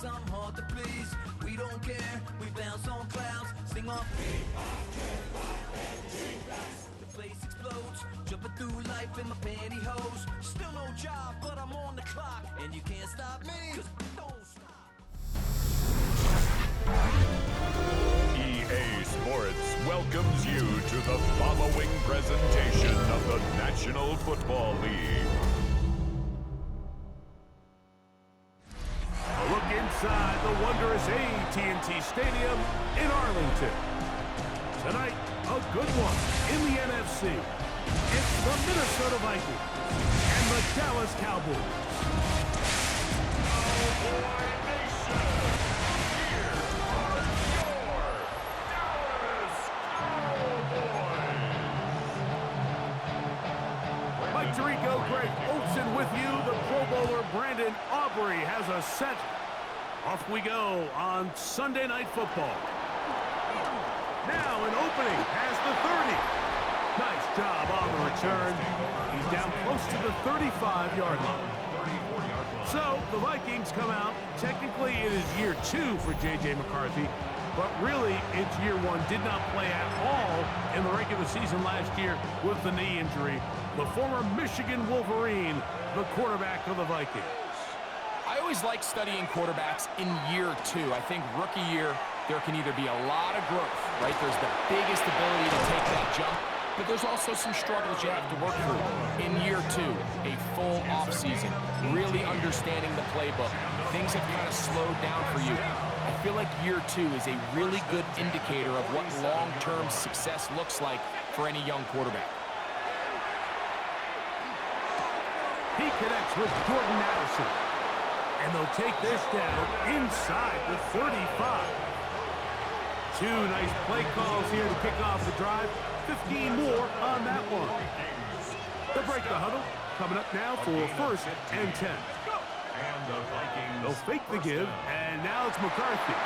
cause I'm hard to please. We don't care, we bounce on clouds, sing off. The place explodes, jumping through life in my pantyhose. Still no job, but I'm on the clock, and you can't stop me, cause don't stop. EA Sports welcomes you to the following presentation of the National Football League. A look inside the wondrous AT&T Stadium in Arlington. Tonight, a good one in the NFC. It's the Minnesota Vikings and the Dallas Cowboys. Cowboy Nation, here are your Dallas Cowboys. Mike Tirico, Greg Olsen with you. The Pro Bowler Brandon Aubrey has us set. Off we go on Sunday Night Football. Now an opening past the 30. Nice job on the return. He's down close to the 35-yard line. So the Vikings come out. Technically it is year 2 for J.J. McCarthy, but really it's year 1. Did not play at all in the regular season last year with the knee injury. The former Michigan Wolverine, the quarterback of the Vikings. I always like studying quarterbacks in year 2. I think rookie year, there can either be a lot of growth, right? There's the biggest ability to take that jump, but there's also some struggles you have to work through. In year 2, a full offseason, really understanding the playbook. Things have kind of slowed down for you. I feel like year 2 is a really good indicator of what long-term success looks like for any young quarterback. He connects with Jordan Addison. And they'll take this down inside the 35. 2 nice play calls here to kick off the drive. 15 more on that one. They'll break the huddle. Coming up now for 1st and 10. They'll fake the give, and now it's McCarthy.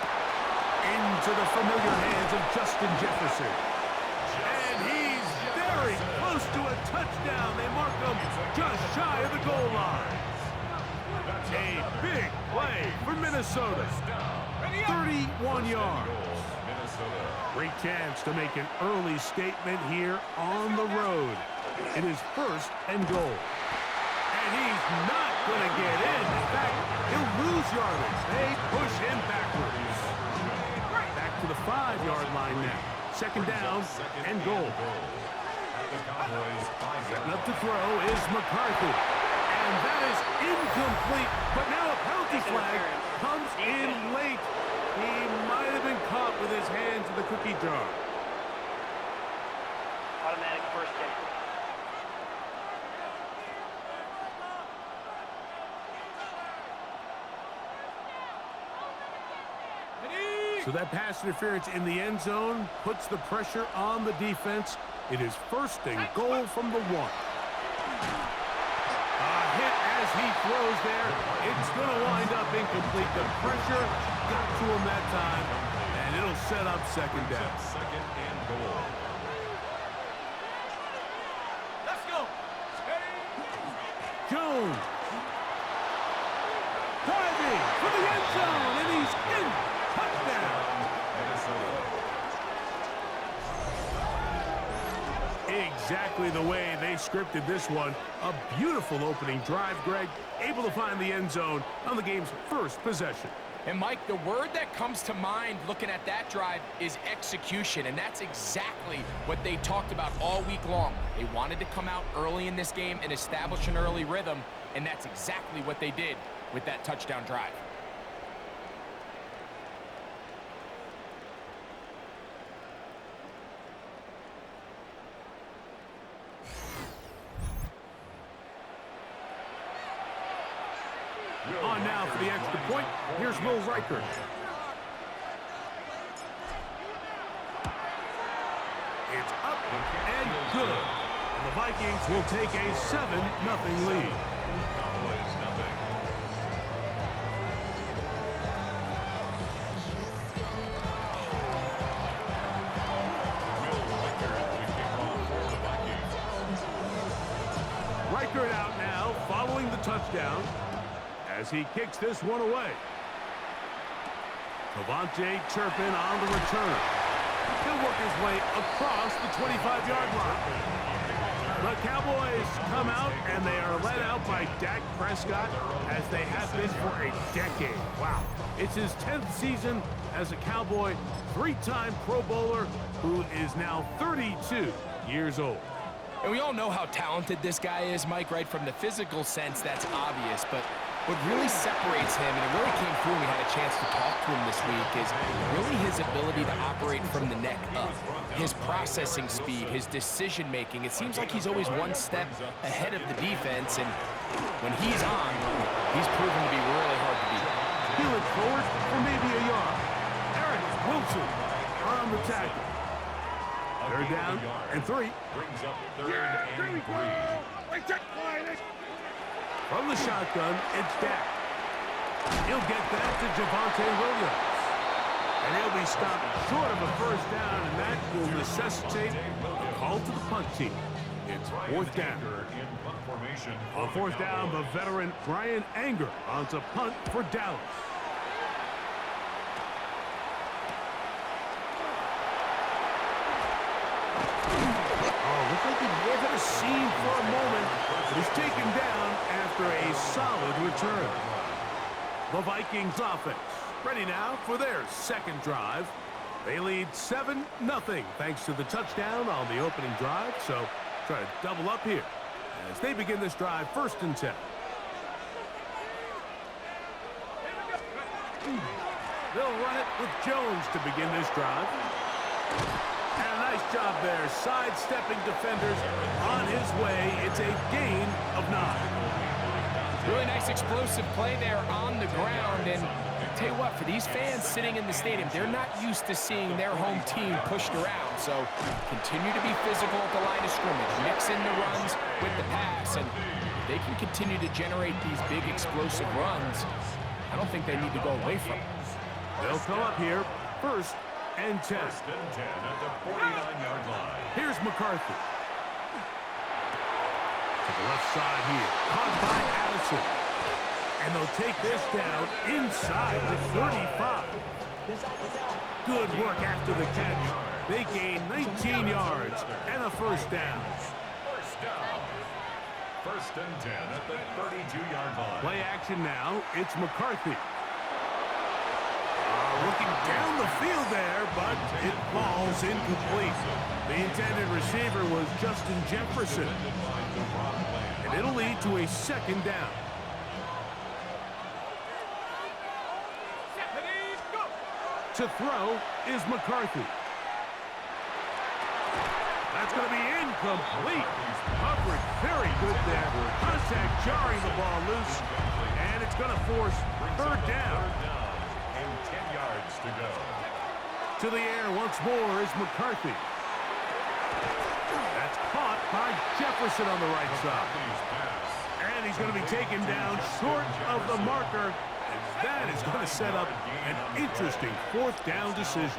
Into the familiar hands of Justin Jefferson. And he's very close to a touchdown. They mark him just shy of the goal line. A big play for Minnesota. 31 yards. Great chance to make an early statement here on the road. It is 1st and goal. And he's not going to get in. In fact, he'll lose yardage. They push him backwards. Back to the 5-yard line now. 2nd down and goal. Setting up to throw is McCarthy. And that is incomplete. But now a penalty flag comes in late. He might have been caught with his hands in the cookie jar. Automatic first down. So that pass interference in the end zone puts the pressure on the defense. It is 1st and goal from the 1. As he throws there, it's going to wind up incomplete. The pressure got to him that time, and it'll set up 2nd down. 2nd and goal. Let's go. Jones. Driving for the end zone, and he's in. Touchdown. Exactly the way they scripted this one. A beautiful opening drive, Greg. Able to find the end zone on the game's 1st possession. And Mike, the word that comes to mind looking at that drive is execution, and that's exactly what they talked about all week long. They wanted to come out early in this game and establish an early rhythm, and that's exactly what they did with that touchdown drive. On now for the extra point. Here's Will Reichert. It's up and good. And the Vikings will take a 7-0 lead. Reichert out now following the touchdown as he kicks this one away. Devontae Turpin on the return. He'll work his way across the 25-yard line. The Cowboys come out, and they are led out by Dak Prescott, as they have been for a decade. Wow. It's his 10th season as a Cowboy, three-time Pro Bowler, who is now 32 years old. And we all know how talented this guy is, Mike, right? From the physical sense, that's obvious. But what really separates him, and it really came through when we had a chance to talk to him this week, is really his ability to operate from the neck up. His processing speed, his decision-making. It seems like he's always one step ahead of the defense, and when he's on, he's proven to be really hard to beat. Peeling forward for maybe a yard. Eric Wilson on the tackle. Third down and 3. Brings up third and 3. From the shotgun, it's Dak. He'll get that to Javonte Williams. And he'll be stopped short of a first down, and that will necessitate a call to the punt team. It's fourth down. On fourth down, the veteran Brian Anger on to punt for Dallas. Looks like he was at a seam for a moment, but he's taken down after a solid return. The Vikings offense ready now for their second drive. They lead 7-0 thanks to the touchdown on the opening drive, so try to double up here as they begin this drive first and 10. They'll run it with Jones to begin this drive. And a nice job there, sidestepping defenders on his way. It's a gain of 9. Really nice explosive play there on the ground. And tell you what, for these fans sitting in the stadium, they're not used to seeing their home team pushed around. So continue to be physical at the line of scrimmage. Mix in the runs with the pass. And if they can continue to generate these big explosive runs, I don't think they need to go away from it. They'll come up here first and 10. First and 10 at the 49-yard line. Here's McCarthy. To the left side here. Caught by Addison. And they'll take this down inside the 35. Good work after the catch. They gain 19 yards and a first down. First down. First and 10 at the 32-yard line. Play action now. It's McCarthy. Looking down the field there, but it falls incomplete. The intended receiver was Justin Jefferson. And it'll lead to a second down. To throw is McCarthy. That's going to be incomplete. Coverage very good there. Contact jarring the ball loose. And it's going to force third down. And 10 yards to go. To the air once more is McCarthy. That's caught by Jefferson on the right side. And he's going to be taken down short of the marker. And that is going to set up an interesting fourth down decision.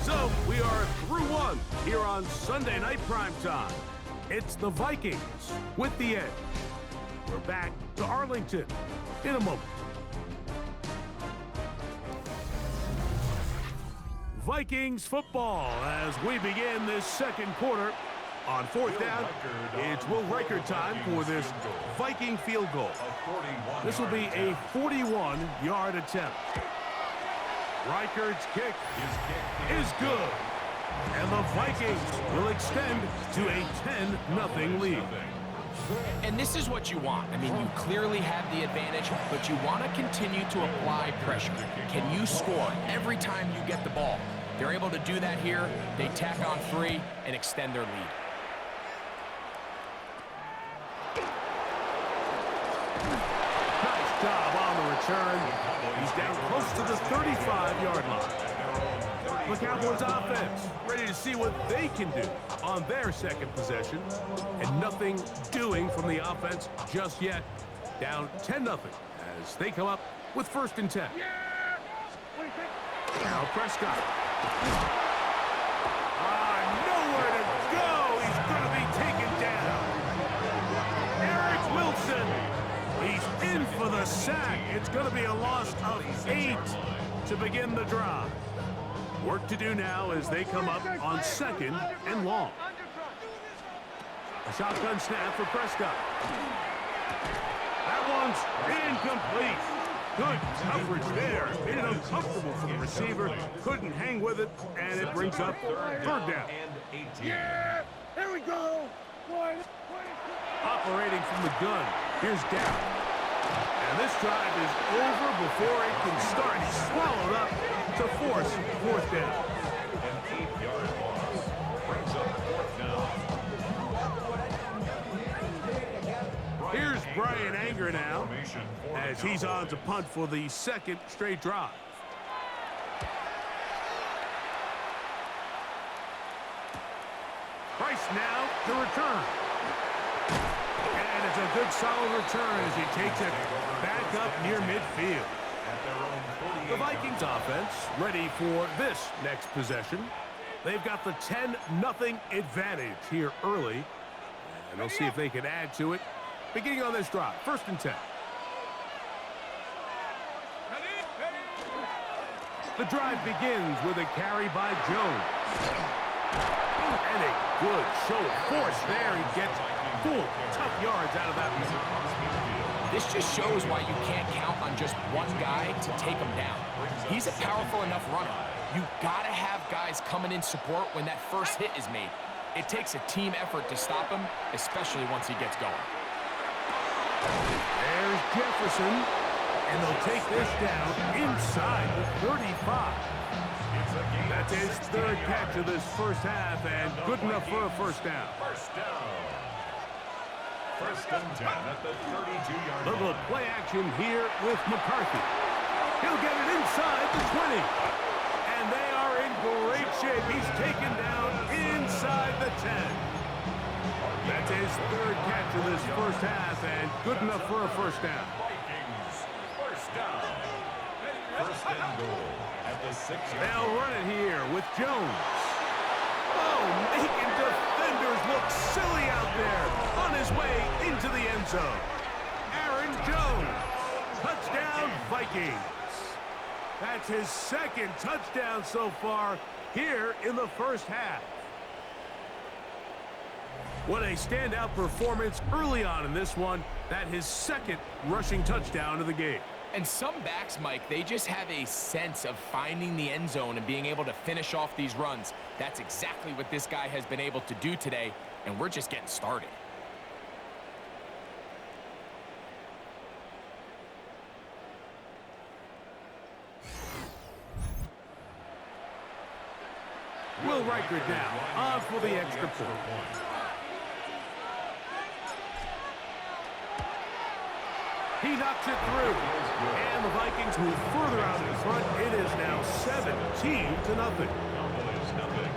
So we are through one here on Sunday Night Primetime. It's the Vikings with the edge. We're back to Arlington in a moment. Vikings football as we begin this second quarter. On fourth down, it's Will Reichard time for this Viking field goal. This will be a 41-yard attempt. Reichard's kick is good. And the Vikings will extend to a 10-0 lead. And this is what you want. I mean, you clearly have the advantage, but you want to continue to apply pressure. Can you score every time you get the ball? They're able to do that here. They tack on 3 and extend their lead. Nice job on the return. He's down close to the 35-yard line. The Cowboys offense ready to see what they can do on their second possession. And nothing doing from the offense just yet. Down 10-0 as they come up with first and 10. Now Prescott. Nowhere to go. He's going to be taken down. Eric Wilson sack. It's going to be a loss of 8 to begin the drive. Work to do now as they come up on 2nd and long. A shotgun snap for Prescott. That one's incomplete. Good coverage there. Made it uncomfortable for the receiver. Couldn't hang with it, and it brings up 3rd down. Yeah, here we go. Operating from the gun. Here's down. And this drive is over before it can start. He's swallowed up to force 4th down. An 8-yard loss brings up 4th down. Here's Brian Anger now as he's on to punt for the 2nd straight drive. Price now to return. And it's a good solid return as he takes it back up near midfield. The Vikings offense ready for this next possession. They've got the 10-0 advantage here early. And they'll see if they can add to it. Beginning on this drive, 1st and 10. The drive begins with a carry by Jones. And a good show of force there. He gets full, tough yards out of that one. This just shows why you can't count on just one guy to take him down. He's a powerful enough runner. You gotta have guys coming in support when that first hit is made. It takes a team effort to stop him, especially once he gets going. There's Jefferson, and they'll take this down inside the 35. That's his 3rd catch of this first half, and good enough for a 1st down. 1st down. 1st and 10 at the 32-yard line. Little play action here with McCarthy. He'll get it inside the 20. And they are in great shape. He's taken down inside the 10. That's his 3rd catch of this first half, and good enough for a 1st down. Vikings, 1st down. 1st and goal at the 6-yard line. They'll run it here with Jones. Oh, making defenders look silly out there on his way into the end zone. Aaron Jones, touchdown Vikings. That's his 2nd touchdown so far here in the first half. What a standout performance early on in this one. That his 2nd rushing touchdown of the game. And some backs, Mike, they just have a sense of finding the end zone and being able to finish off these runs. That's exactly what this guy has been able to do today, and we're just getting started. Will Reichert now on for the extra point. He knocks it through. And the Vikings move further out in front. It is now 17-0. Cowboys, nothing.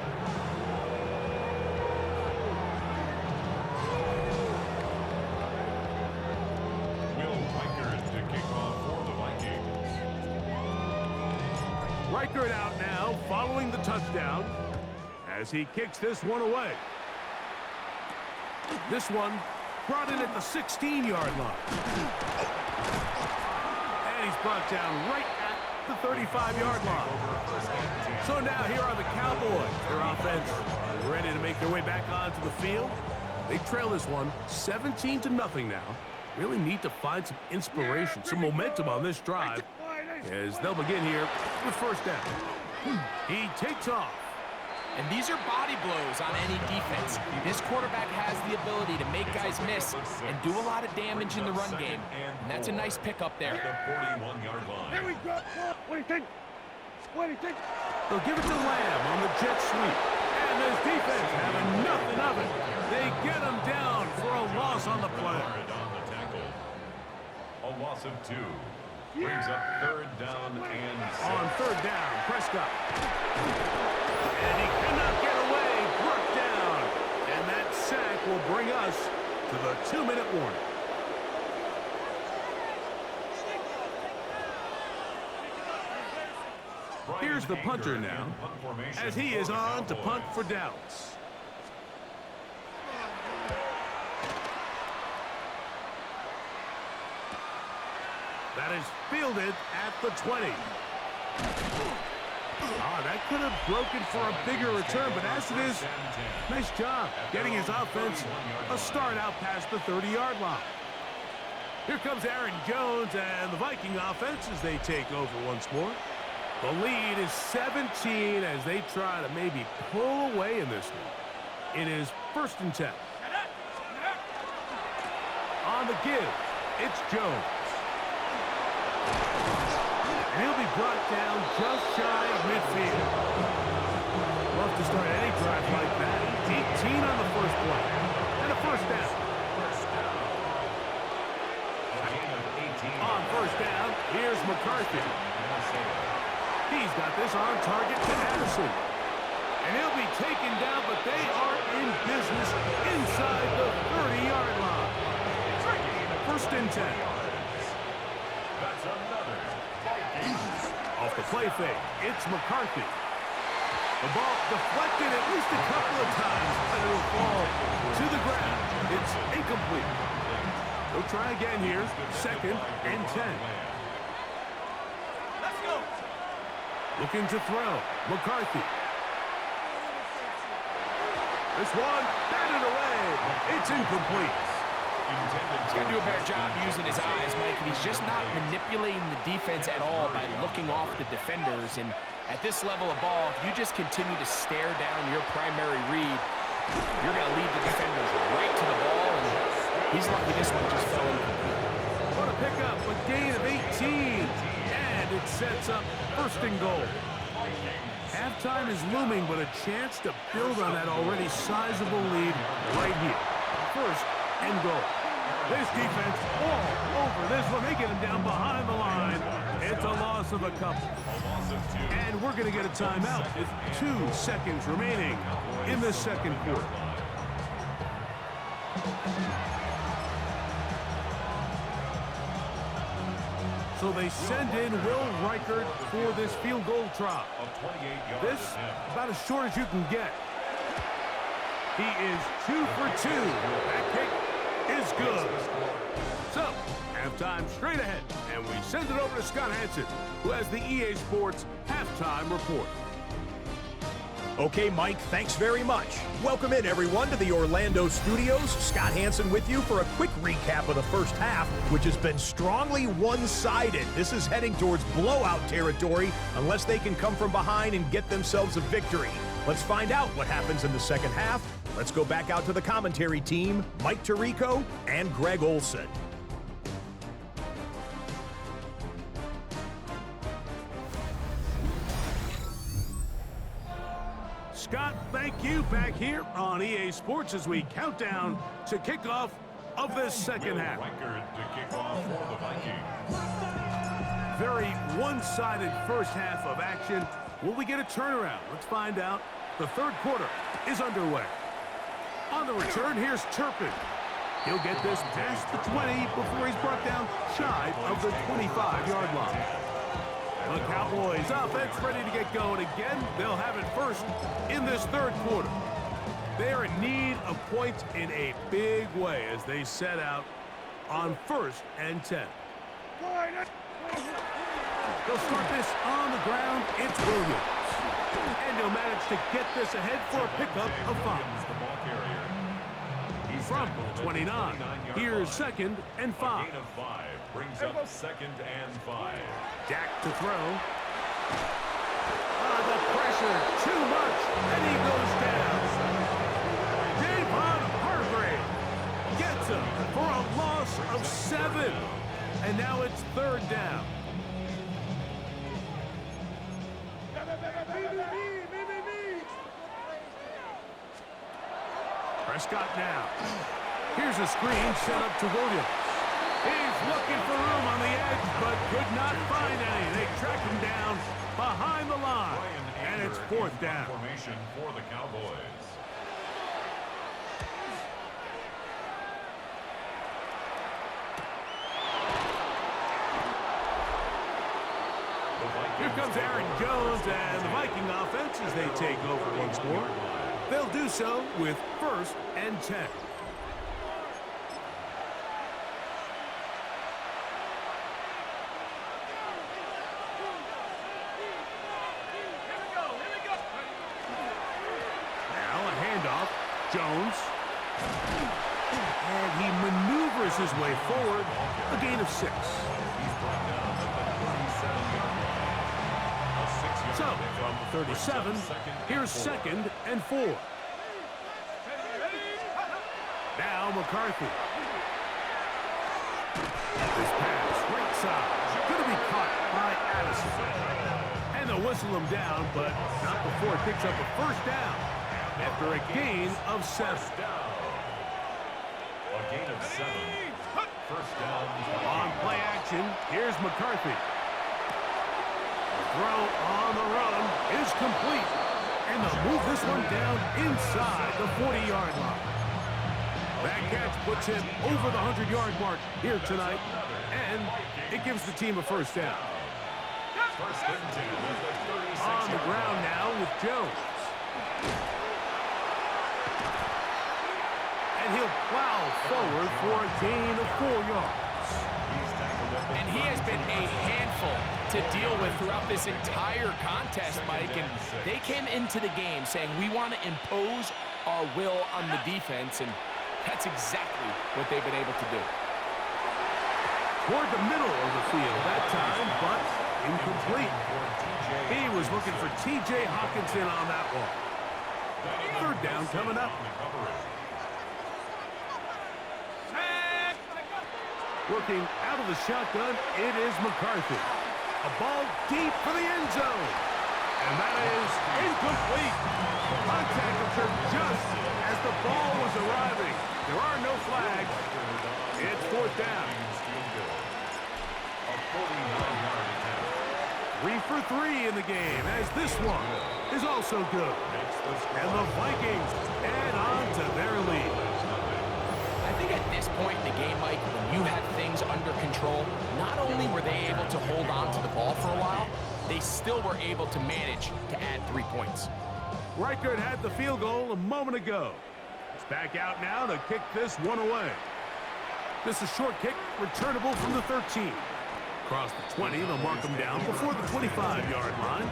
Will Reichert to kick off for the Vikings. Reichert out now following the touchdown as he kicks this one away. This one brought in at the 16-yard line. And he's brought down right at the 35-yard line. So now here are the Cowboys. Their offense ready to make their way back onto the field. They trail this one 17-0 now. Really need to find some inspiration, some momentum on this drive as they'll begin here with 1st down. He takes off. And these are body blows on any defense. This quarterback has the ability to make guys miss and do a lot of damage in the run game. And that's a nice pickup there. At the 41-yard line. Here we go. What do you think? What do you think? They'll give it to Lamb on the jet sweep. And this defense having nothing of it. They get him down for a loss on the play. On the tackle. A loss of 2. Brings up 3rd down and 6. On 3rd down, Prescott. And he cannot get away. Brought down. And that sack will bring us to the 2-minute warning. Here's the punter now, as he is on to punt for Dallas. That is fielded at the 20. That could have broken for a bigger return, but as it is, nice job getting his offense a start out past the 30-yard line. Here comes Aaron Jones and the Viking offense as they take over once more. The lead is 17 as they try to maybe pull away in this one. It is 1st and 10. On the give, it's Jones. And he'll be brought down just shy of midfield. Love to start any drive like that. 18 on the first play. And a 1st down. On 1st down, here's McCarthy. He's got this on target to Addison. And he'll be taken down, but they are in business inside the 30-yard line. 1st and 10. Off the play fake, it's McCarthy. The ball deflected at least a couple of times, and it'll fall to the ground. It's incomplete. They'll try again here, 2nd and 10. Let's go. Looking to throw, McCarthy. This one, batted away. It's incomplete. He's got to do a better job using his eyes, Mike, and he's just not manipulating the defense at all by looking off the defenders. And at this level of ball, if you just continue to stare down your primary read, you're going to lead the defenders right to the ball, and he's lucky this one just fell in. What a pickup, a gain of 18, and it sets up 1st and goal. Halftime is looming, but a chance to build on that already sizable lead right here. 1st and goal. This defense all over this one. They get him down behind the line. It's a loss of a couple. And we're going to get a timeout with 2 seconds remaining in the 2nd quarter. So they send in Will Reichert for this field goal try. This, about as short as you can get. He is 2 for 2. That kick is good. So, halftime straight ahead, and we send it over to Scott Hansen, who has the EA Sports halftime report. Okay, Mike, thanks very much. Welcome in, everyone, to the Orlando studios. Scott Hansen with you for a quick recap of the first half, which has been strongly one-sided. This is heading towards blowout territory unless they can come from behind and get themselves a victory. Let's find out what happens in the second half. Let's go back out to the commentary team, Mike Tirico and Greg Olson. Scott, thank you. Back here on EA Sports as we count down to kickoff of this second half. Very one-sided first half of action. Will we get a turnaround? Let's find out. The 3rd quarter is underway. On the return, here's Turpin. He'll get this past the 20 before he's brought down shy of the 25-yard line. The Cowboys offense ready to get going again. They'll have it first in this 3rd quarter. They are in need of points in a big way as they set out on 1st and 10. They'll start this on the ground. It's Williams. And he'll manage to get this ahead for a pickup of 5. From 29, here's 2nd and 5. Brings up 2nd and 5. Dak to throw. The pressure, too much, and he goes down. Javon Hargrave gets him for a loss of 7. And now it's 3rd down. Prescott now. Here's a screen set up to Williams. He's looking for room on the edge, but could not find any. They track him down behind the line, and it's 4th down. Formation for the Cowboys. Here comes Aaron Jones and the Viking offense as they take over once more. They'll do so with 1st and 10. Jones. And he maneuvers his way forward. A gain of 6. So, from the 37, here's 2nd and 4. Now McCarthy. This pass, right side, going to be caught by Addison. And they'll whistle him down, but not before it picks up a first down after a gain of 7. A gain of 7. First down. On play action, here's McCarthy. The throw on the run is complete. And they'll move this one down inside the 40-yard line. That catch puts him over the 100-yard mark here tonight, and it gives the team a first down. First and 10 at the 36. On the ground now with Jones. And he'll plow forward for a gain of 4 yards. And he has been a handful to deal with throughout this entire contest, Mike. And they came into the game saying, we want to impose our will on the defense, and that's exactly what they've been able to do. Toward the middle of the field that time, but incomplete. He was looking for T.J. Hawkinson on that one. 3rd down coming up. Working out of the shotgun, it is McCarthy. A ball deep for the end zone. And that is incomplete. Contact occurred just as the ball was arriving. There are no flags. It's 4th down. 3 for 3 in the game, as this one is also good. And the Vikings add on to their lead. I think at this point in the game, Mike, when you have things under control, not only were they able to hold on to the ball for a while, they still were able to manage to add 3 points. Reichert had the field goal a moment ago. He's back out now to kick this one away. This is a short kick, returnable from the 13. Across the 20, they'll mark them down before the 25-yard line.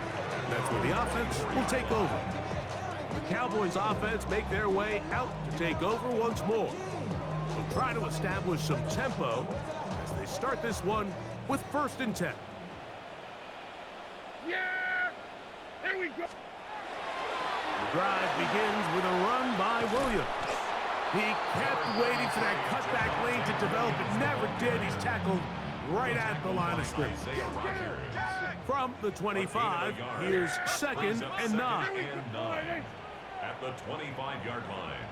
That's where the offense will take over. The Cowboys offense make their way out to take over once more. They'll try to establish some tempo as they start this one with 1st and 10. Yeah! Here we go! The drive begins with a run by Williams. He kept waiting for that cutback lane to develop. It never did. He's tackled right at the line of scrimmage. From the 25, here's 2nd and 9. At the 25-yard line.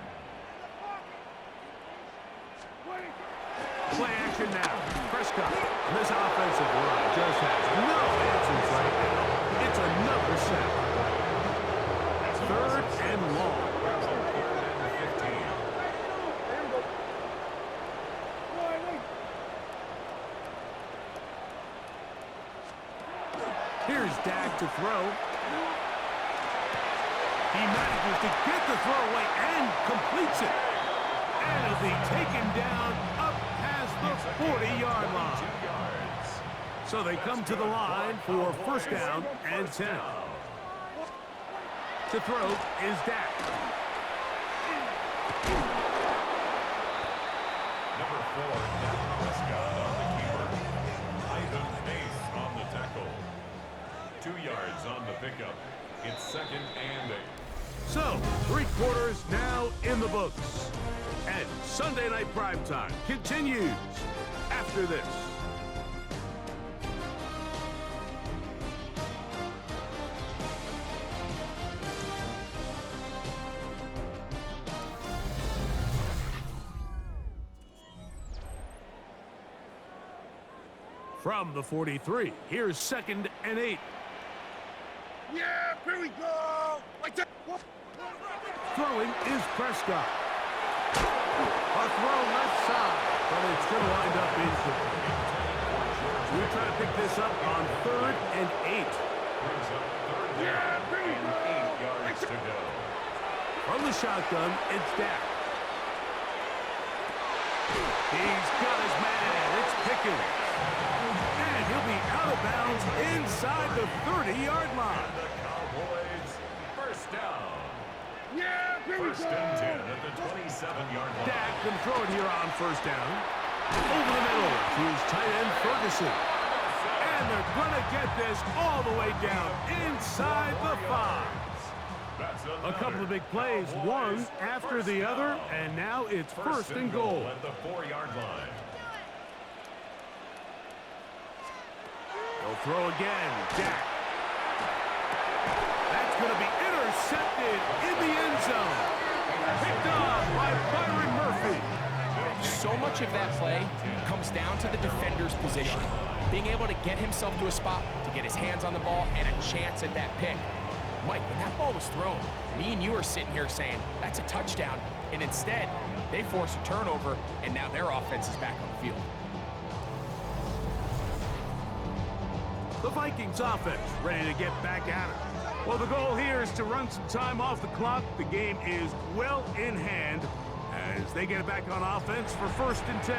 Play action now. Prescott. This offensive line just has no answers right now. It's another sack. 3rd and long. Here's Dak to throw. He manages to get the throw away and completes it. And it'll be taken down up past the 40-yard line. So they come to the line for 1st down and 10. To throw is Dak. Number 4, Dak Prescott on the keeper. Ivan Pace on the tackle. 2 yards on the pickup. It's 2nd and 8. So, 3 quarters now in the books. And Sunday Night Primetime continues after this. From the 43, here's 2nd and 8. Yeah, here we go! Like that. Throwing is Prescott. A throw left side, but it's going to wind up incomplete. We try to pick this up on 3rd and 8. Yeah, here we go! 8 yards to go. From the shotgun, it's Dak. He's got his man. It's Pickens. And he'll be out of bounds inside the 30-yard line. The Cowboys first down. Yeah, First and 10 at the 27-yard line. Dak can throw it here on first down. Over the middle to his tight end, Ferguson. And they're going to get this all the way down inside the 5. A couple of big plays, one after the other, and now it's first and goal. At the 4-yard line. They'll throw again. Dak. That's going to be intercepted in the end zone. Picked off by Byron Murphy. So much of that play comes down to the defender's position. Being able to get himself to a spot, to get his hands on the ball, and a chance at that pick. Mike, when that ball was thrown, me and you are sitting here saying, that's a touchdown. And instead, they force a turnover, and now their offense is back on the field. The Vikings offense ready to get back at it. Well, the goal here is to run some time off the clock. The game is well in hand as they get it back on offense for first and 10.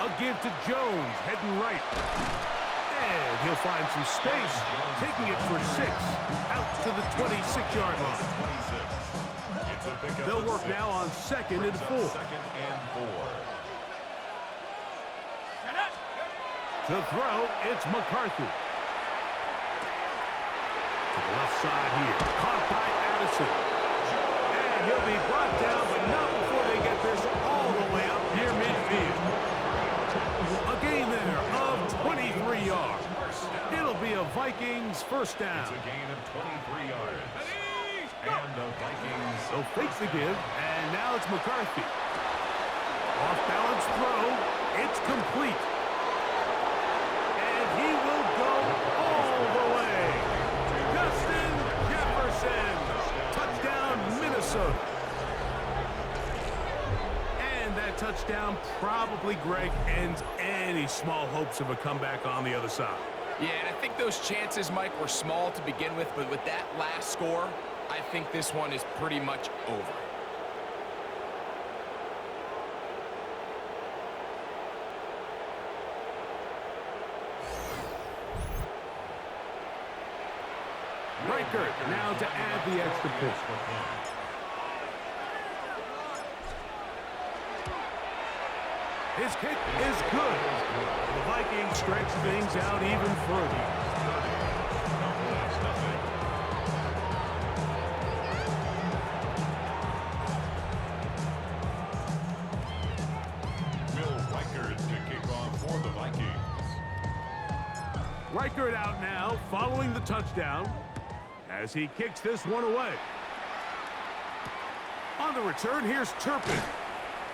A give to Jones, heading right. And he'll find some space, taking it for 6, out to the 26-yard line. They'll work now on 2nd and 4. To throw, it's McCarthy. To the left side here, caught by Addison. And he'll be brought down, but not before they get this all the way up near midfield. A gain there of 23 yards. It'll be a Vikings first down. It's a gain of 23 yards. And the Vikings. So fake the give, and now it's McCarthy. Off-balance throw. It's complete. And he will go all the way. Justin Jefferson. Touchdown, Minnesota. And that touchdown probably, Greg, ends any small hopes of a comeback on the other side. Yeah, and I think those chances, Mike, were small to begin with, but with that last score, I think this one is pretty much over. Reichert now to add the extra point. His kick is good. The Vikings stretch things out even further. Reichert out now, following the touchdown, as he kicks this one away. On the return, here's Turpin.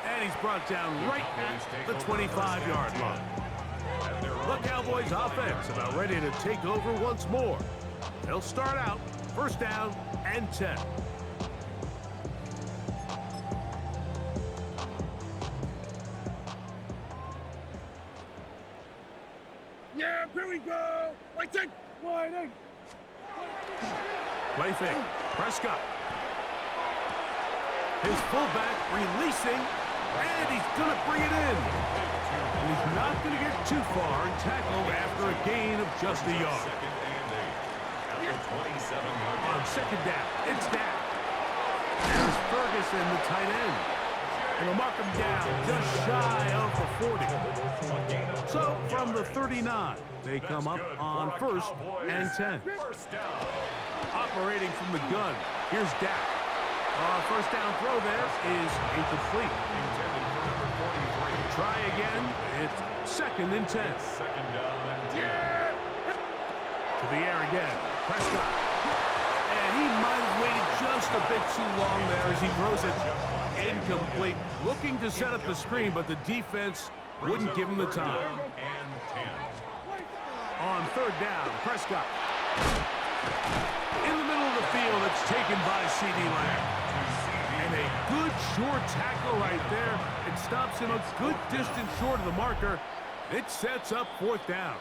And he's brought down right at the 25-yard line. The Cowboys offense about ready to take over once more. They'll start out first down and 10. Yeah, here we go. Right in. Play fake. Prescott. His fullback releasing, and he's going to bring it in. And he's not going to get too far and tackle after a gain of just a yard. On second down, it's Dak. There's Ferguson, the tight end. And they'll mark him down just shy of the 40. So from the 39, they come up on first and 10. Operating from the gun, here's Dak. First down throw there is incomplete. Try again. It's second and 10. To the air again. Prescott. And he might have waited just a bit too long there as he throws it incomplete. Looking to set up the screen, but the defense wouldn't give him the time. On third down, Prescott. In the middle of the field, it's taken by C.D. Lamb. And a good short tackle right there. It stops him a good distance short of the marker. It sets up fourth down.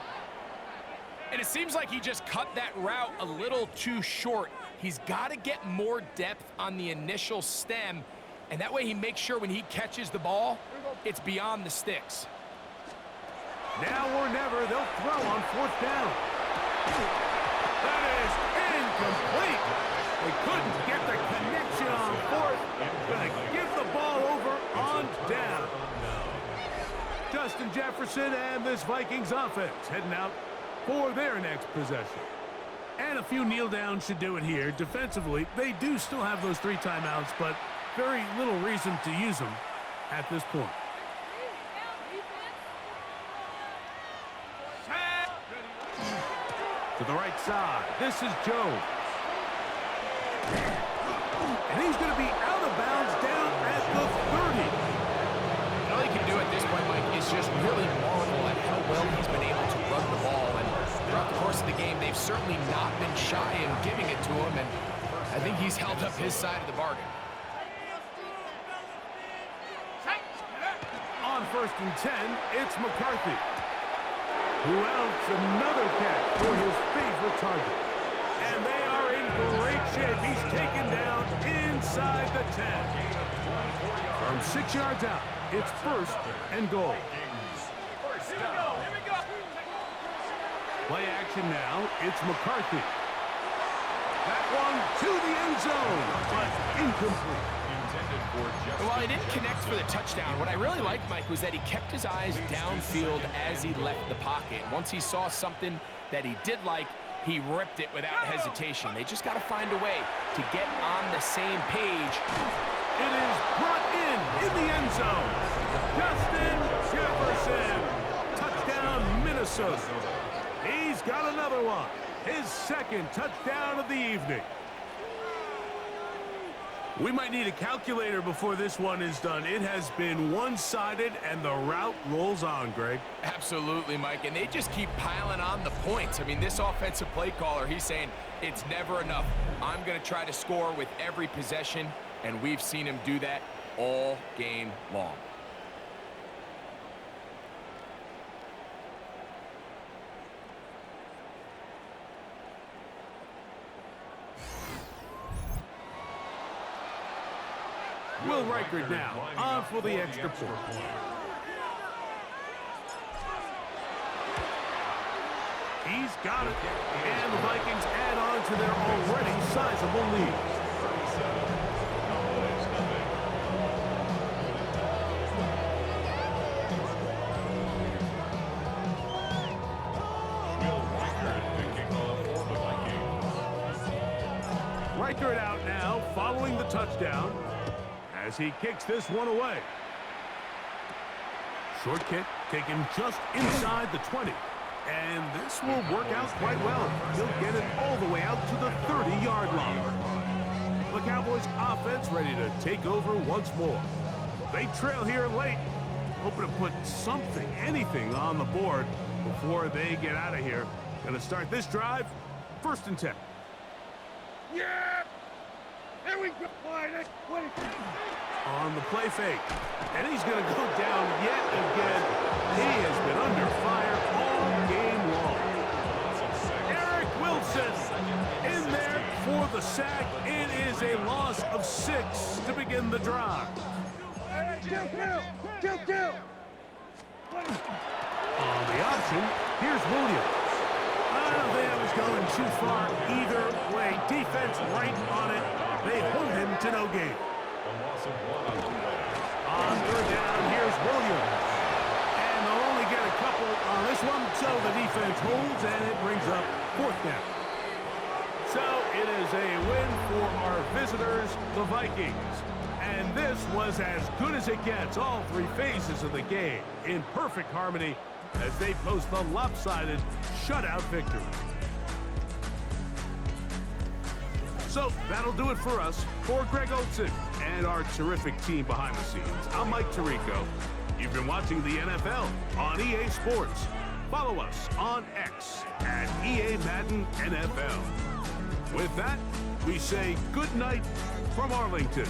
And it seems like he just cut that route a little too short. He's got to get more depth on the initial stem, and that way he makes sure when he catches the ball, it's beyond the sticks. Now or never, they'll throw on 4th down. That is incomplete. They couldn't get the connection on 4th. Gonna give the ball over on down. Justin Jefferson and this Vikings offense heading out for their next possession. And a few kneel downs should do it here. Defensively, they do still have those 3 timeouts, but very little reason to use them at this point. To the right side, this is Joe. And he's going to be out of bounds down at the 30. All he can do at this point, Mike, is just really marvel at how well he's been able to run the ball. And throughout the course of the game, they've certainly not been shy in giving it to him. And I think he's held up his side of the bargain. On 1st and 10, it's McCarthy. Who else? Another catch for his favorite target. And they are in great shape. He's taken down inside the 10. From 6 yards out, it's 1st and goal. Play action now. It's McCarthy. That one to the end zone, but incomplete. Well, he didn't connect for the touchdown. What I really liked, Mike, was that he kept his eyes downfield as he left the pocket. Once he saw something that he did like, he ripped it without hesitation. They just got to find a way to get on the same page. It is brought in the end zone. Justin Jefferson. Touchdown, Minnesota. He's got another one. His 2nd touchdown of the evening. We might need a calculator before this one is done. It has been one-sided, and the route rolls on, Greg. Absolutely, Mike, and they just keep piling on the points. I mean, this offensive play caller, he's saying it's never enough. I'm going to try to score with every possession, and we've seen him do that all game long. Will Reichert now on for the extra point. He's got it. And the Vikings add on to their already sizable lead. Reichert out now following the touchdown as he kicks this one away. Short kick taken just inside the 20. And this will work out quite well. He'll get it all the way out to the 30-yard line. The Cowboys offense ready to take over once more. They trail here late, hoping to put something, anything on the board before they get out of here. Going to start this drive, 1st and 10. Yeah! There we go! On the play fake. And he's going to go down yet again. He has been under fire all game long. Eric Wilson in there for the sack. It is a loss of 6 to begin the drive. Kill! On the option, here's Williams. I don't think I was going too far either way. Defense right on it. They hold him to no gain. On 3rd down, here's Williams. And they'll only get a couple on this one, so the defense holds, and it brings up 4th down. So it is a win for our visitors, the Vikings. And this was as good as it gets, all 3 phases of the game, in perfect harmony as they post the lopsided shutout victory. So that'll do it for us. For Greg Olson and our terrific team behind the scenes, I'm Mike Tirico. You've been watching the NFL on EA Sports. Follow us on X at EA Madden NFL. With that, we say good night from Arlington.